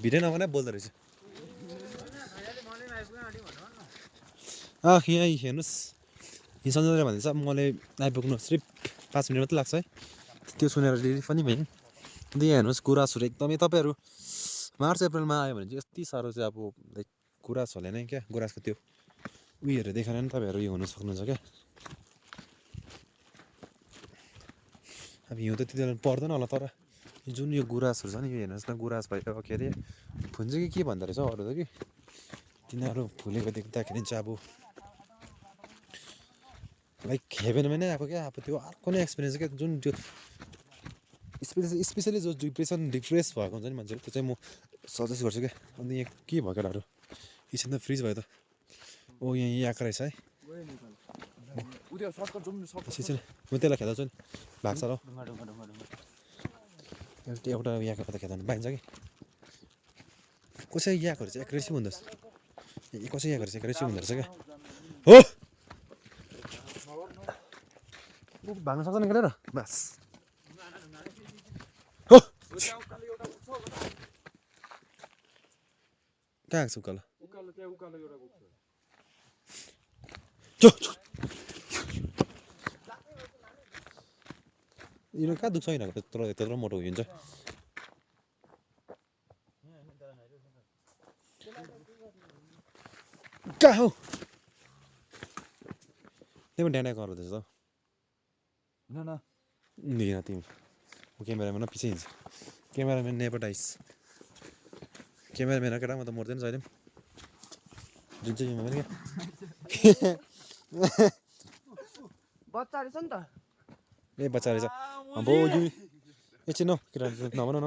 video नबनाइ बोल्दो रहेछ यहाँ हेर्नुहोस् यी सञ्जयले भन्छ मलाई आइपुग्नु सिर्फ 5 मिनट मात्रै लाग्छ है त्यो सुनेर रिलिफ पनि भएँ अन्त यहाँ हेर्नुहोस् गुराँसहरू एकदमै तपाईँहरू मार्च अप्रिलमा आयो भने चाहिँ यति साह्रो चाहिँ अब लाइक गुराँसहरूले नै क्या गुराँसको त्यो उयोहरू देखेर नि तपाईँहरू यो हुनु सक्नुहुन्छ क्या अब हिउँ त त्यति बेला पर्दैन होला तर जुन यो गुराँसहरू छ नि यो हेर्नुहोस् न गुराँस भयो के अरे फुन्जे के भन्दो रहेछ अरू त कि तिनीहरू फुलेको देख्दाखेरि चाहिँ अब लाइक हेभेनमा नै आएको क्या अब त्यो अर्को नै एक्सपिरियन्स क्या जुन त्यो स्पेसली जो डिप्रेस भएको हुन्छ नि मान्छेहरू त्यो चाहिँ म सजेस्ट गर्छु क्या अन्त यहाँ के भयो केटाहरू किचन त फ्रिज भयो त ओ यहाँ आएको रहेछ है म त्यसलाई खेदाउँछु नि भएको छ र एउटा यहाँको त खेदाउनु पाइन्छ कि कसै यहाँकोहरू चाहिँ एग्रेसिभ हुँदो रहेछ कसै यहाँकोहरू चाहिँ एग्रेसिभ हुँदो रहेछ क्या हो भाग्न सक्दैन केटा र बास हो कहाँ छ उकालो यिनीहरू कहाँ दुख्छ यिनीहरूको त्यत्रो मोटो हुन्छ कहाँ हौ त्यही पनि ड्यान्डा गर्दैछ त दिएन तिमी क्यामेराम्यान पछि हिँड्छ क्यामेराम्यान नेपटाइस क्यामेराम्यान केटा म त मर्दैन जहिले पनि जुन चाहिँ पनि क्या बच्चा रहेछ नि त ए बच्चा रहेछ अब यो एकछिन हौ केटा नभन न